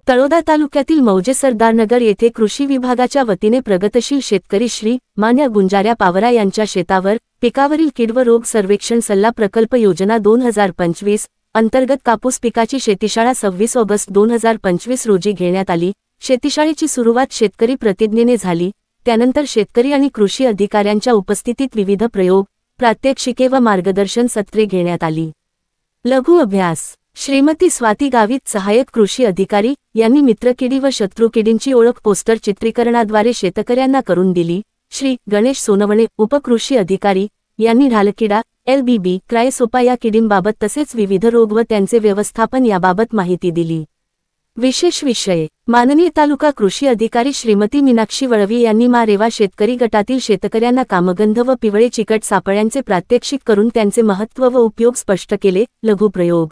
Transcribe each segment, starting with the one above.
तळोदा तालुक्यातील मौजे सरदारनगर येथे कृषी विभागाच्या वतीने प्रगतशील शेतकरी श्री मान्य गुंजार्या पावरा यांच्या शेतावर पिकावरील कीड व रोग सर्वेक्षण सल्ला प्रकल्प योजना 2025 अंतर्गत कापूस पिकाची शेतीशाळा 26 ऑगस्ट 2025 रोजी घेण्यात आली। शेतीशाळेची सुरुवात शेतकरी प्रतिज्ञेने झाली। त्यानंतर शेतकरी आणि कृषी अधिकाऱ्यांच्या उपस्थितीत विविध प्रयोग, प्रात्यक्षिके व मार्गदर्शन सत्रे घेण्यात आली। लघु अभ्यास। श्रीमती स्वाती गावित सहाय्यक कृषी अधिकारी यांनी मित्रकिडी व शत्रुकिडींची ओळख पोस्टर चित्रीकरणाद्वारे शेतकऱ्यांना करून दिली। श्री गणेश सोनवणे उपकृषी अधिकारी यांनी ढालकिडा, LBB, क्रायसोपा या किडींबाबत तसेच विविध रोग व त्यांचे व्यवस्थापन याबाबत माहिती दिली। विशेष विषय। माननीय तालुका कृषी अधिकारी श्रीमती मीनाक्षी वळवी यांनी मारेवा शेतकरी गटातील शेतकऱ्यांना कामगंध व पिवळे चिकट सापळ्यांचे प्रात्यक्षिक करून त्यांचे महत्त्व व उपयोग स्पष्ट केले। लघुप्रयोग।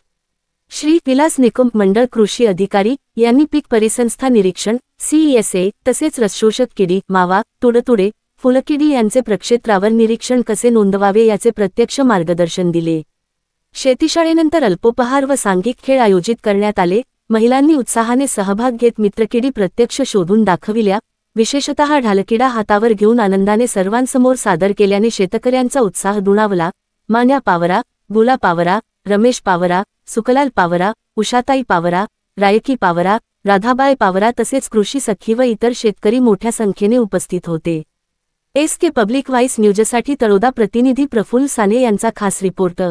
श्री विलास निकुंभ मंडळ कृषी अधिकारी यांनी पीक परिसंस्था निरीक्षण CSA तसेच रसशोषक किडी, मावा, तुडतुडे, फुलकिडी यांचे प्रक्षेत्रावर निरीक्षण कसे नोंदवावे याचे प्रत्यक्ष मार्गदर्शन दिले। शेतीशाळेनंतर अल्पोपहार व सांघिक खेळ आयोजित करण्यात आले। महिलांनी उत्साहाने सहभाग घेत मित्रकिडी प्रत्यक्ष शोधून दाखविल्या। विशेषतः ढालकिडा हातावर घेऊन आनंदाने सर्वांसमोर सादर केल्याने शेतकऱ्यांचा उत्साह दुणावला। मान्या पावरा, गुला पावरा, रमेश पावरा, सुकलाल पावरा, उषाताई पावरा, रायकी पावरा, राधाबाई पावरा तसेच कृषी सखी व इतर शेतकरी मोठ्या संख्येने उपस्थित होते। SK पब्लिक व्हॉइस न्यूजसाठी तळोदा प्रतिनिधी प्रफुल्ल साने यांचा खास रिपोर्ट।